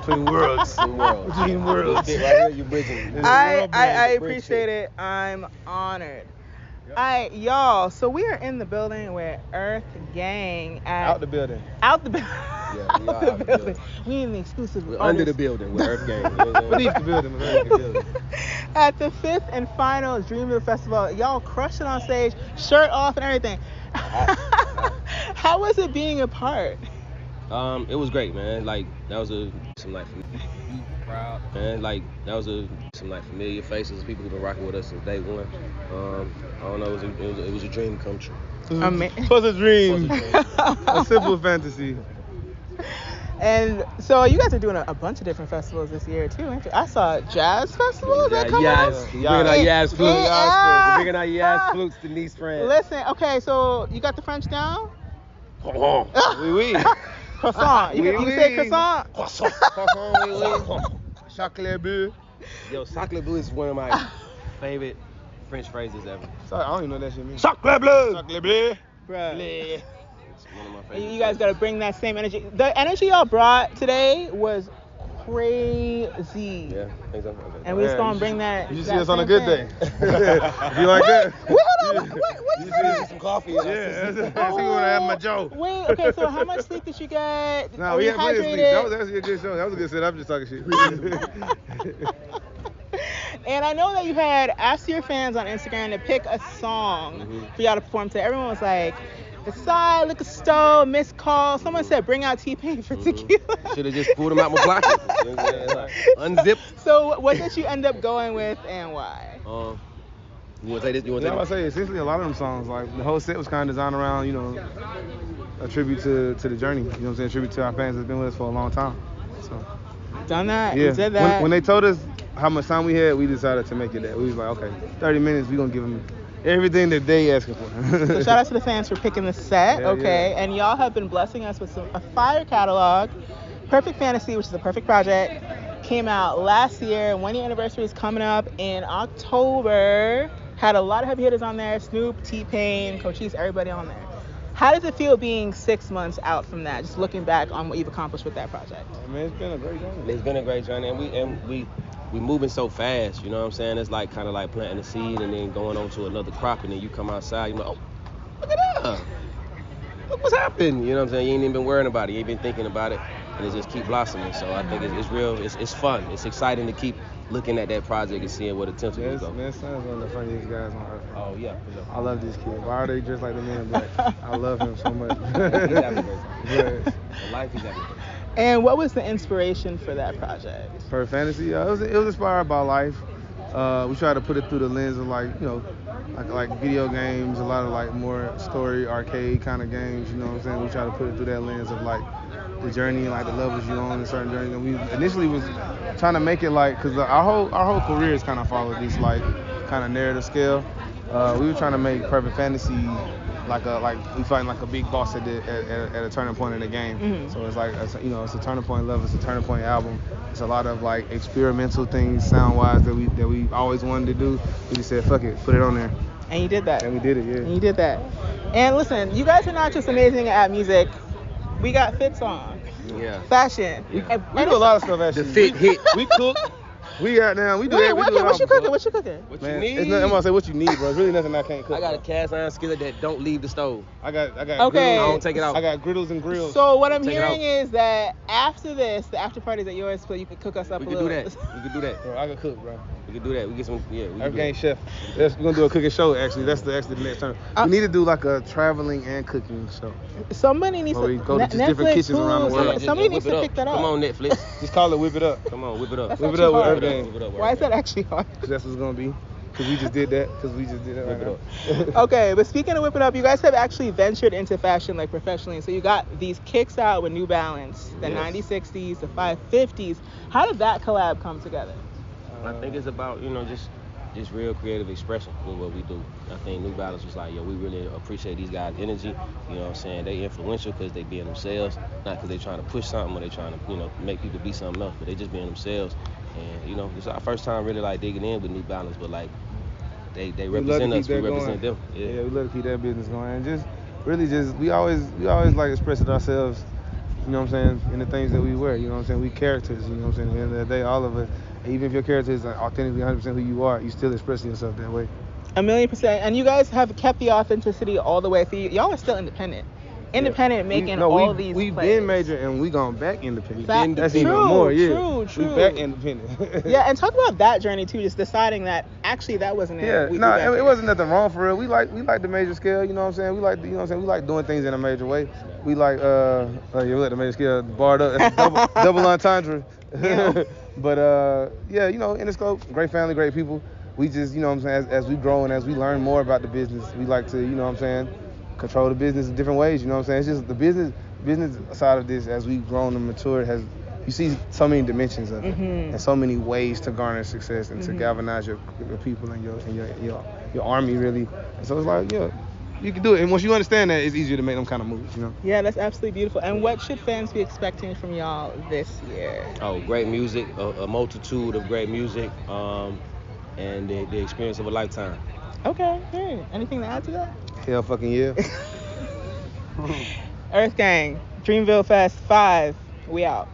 Between worlds. Between worlds. Right here, you're bridging. I appreciate it. I'm honored. Yep. All right, y'all. So we are in the building with EarthGang. Out the building. Out the building. Yeah, we are out the building. We in the exclusive. We're under the building with EarthGang. Beneath the building. Underneath the building. At the 5th and final Dreamville Festival, y'all crushed it on stage, shirt off and everything. How was it being a part? It was great, man. Like that was some like proud, man. Like that was some like familiar faces, people who've been rocking with us since day one. I don't know, it was a dream come true. It was a dream. A simple fantasy. And so you guys are doing a bunch of different festivals this year too, ain't you? I saw jazz festivals that come Yes, out. bringing our Yaz flutes. Yeah. Bringing our Yaz flutes to Nice friends. Listen, okay, so you got the French down? Oui. Croissant. You Oui. say croissant? Croissant, oui. Chocolat bleu. Yo, chocolat bleu is one of my favorite French phrases ever. Sorry, I don't even know what that shit means. Chocolat bleu. Chocolat bleu. Bruh. It's one of my And favorite. you guys got to bring that same energy. The energy y'all brought today was crazy. Yeah, thanks. And we just going to bring that. You should see that us on a same good thing. day. If you like that. Wait, hold on. What you You say? see some coffee. Yeah, that's what I have my Joe. Wait, okay, so how much sleep did you get? No, Are we you had plenty of sleep. hydrated? That was actually a good show. That was a good set. I'm just talking shit. And I know that you had asked your fans on Instagram to pick a song for y'all to perform to. Everyone was like, the side, liquor store, missed call. Someone said, bring out T-Pain for tequila. Should have just pulled him out my pocket. You know what I'm saying? Like, unzipped. So what did you end up going with and why? You want to say this? You want Yeah, to I say say essentially a lot of them songs, like the whole set was kind of designed around, you know, a tribute to the journey. You know what I'm saying? A tribute to our fans that's been with us for a long time. So Done that? yeah, You did that? when they told us how much time we had, we decided to make it that. We was like, okay, 30 minutes, we gonna give them everything that they asking for. So shout out to the fans for picking the set, Yeah, okay? yeah. And y'all have been blessing us with a fire catalog. Perfect Fantasy, which is a perfect project, came out last year. 1 year anniversary is coming up in October. Had a lot of heavy hitters on there. Snoop, T-Pain, Cochise, everybody on there. How does it feel being 6 months out from that? Just looking back on what you've accomplished with that project. I mean, it's been a great journey. It's been a great journey, and we moving so fast. You know what I'm saying? It's like kind of like planting a seed and then going on to another crop, and then you come outside, you're like, oh, look at that. Look what's happened. You know what I'm saying? You ain't even been worrying about it. You ain't been thinking about it, and it just keep blossoming. So I think it's real. It's fun. It's exciting to keep looking at that project and seeing what attention is going. Man, Son's one of the funniest guys on earth. Oh yeah, for sure. I love this kid. Why are they dressed like the men in black? I love him so much. He's everything. Yeah. For life, he's everything. And what was the inspiration for that project? Per fantasy, it was inspired by life. We try to put it through the lens of like, you know, like video games, a lot of like more story arcade kind of games. You know what I'm saying? We try to put it through that lens of like the journey and like the levels you on in certain journey. And we initially was trying to make it like, cause our whole careers kind of followed this like kind of narrative scale. We were trying to make Perfect Fantasy like we find like a big boss at a turning point in the game. Mm-hmm. So it's like it's a turning point level, it's a turning point album. It's a lot of like experimental things sound wise that we always wanted to do. We just said fuck it, put it on there. And you did that. And we did it, yeah. And you did that. And listen, you guys are not just amazing at music. We got fits on. Yeah. Fashion. We do a lot of stuff actually. The fit hit. We cook. We got now. We do Wait, that. We do okay, it what you all, bro. cooking? What you cooking? What Man, you need? it's not, I'm gonna say what you need, bro. It's really nothing I can't cook. I got a cast iron skillet that don't leave the stove. I got Okay. griddles. I don't take it out. I got griddles and grills. So what I'm Take it hearing out. is that after this, the after party's at yours, so you can cook us up We a could little. do that. We could do that. Bro, I can cook, bro. We could do that. We get some. Yeah. We could do EarthGang that. chef. We're gonna do a cooking show. Actually, that's the next term. We need to do like a traveling and cooking show. Somebody needs Where to we go to just Netflix, different kitchens around the Hulu, world. Just Somebody whip needs it to up. pick that up. Come on, Netflix. Just call it Whip It Up. Come on, whip it up. That's Whip it actually up with hard. EarthGang. Whip it up. Why is that actually hard? Cause that's what it's gonna be. Cause we just did that. Whip Right it now. Okay, but speaking of Whip It Up, you guys have actually ventured into fashion like professionally. So you got these kicks out with New Balance, the Yes. 9060s, the 550s. How did that collab come together? I think it's about, just real creative expression with what we do. I think New Balance was like, yo, we really appreciate these guys' energy. You know what I'm saying? They influential because they being themselves, not because they trying to push something or they trying to, make people be something else, but they just being themselves. And, it's our first time really like digging in with New Balance, but like they We love to represent keep us, we that represent going. them. Yeah, we love to keep that business going. And just really we always like expressing ourselves you know what I'm saying, in the things that we wear, you know what I'm saying? We characters, you know what I'm saying? At the end of the day, all of us, even if your character is authentically 100% who you are, you still expressing yourself that way. 1,000,000%. And you guys have kept the authenticity all the way through. Y'all are still independent. Making all these we've plays. been major and we gone back independent. That's even true, more, yeah. true. We back independent. Yeah, and talk about that journey too, just deciding that actually that wasn't it. Yeah, We no, back it here. wasn't nothing wrong for real. We like the major scale, you know what I'm saying? We like, you know what I'm saying? We like doing things in a major way. We like, yeah, we like the major scale barred up. That's double entendre. Yeah. But, yeah, you know, in the scope, great family, great people. We just, you know what I'm saying, as we grow and as we learn more about the business, we like to, you know what I'm saying, control the business in different ways, you know what I'm saying? It's just the business side of this, as we've grown and matured, you see so many dimensions of it, and so many ways to garner success and to galvanize your people and your army, really. And so it's like, yeah, you can do it. And once you understand that, it's easier to make them kind of moves, you know? Yeah, that's absolutely beautiful. And what should fans be expecting from y'all this year? Oh, great music, a multitude of great music, and the experience of a lifetime. Okay, good. Anything to add to that? Hell fucking yeah. EarthGang, Dreamville Fest 5. We out.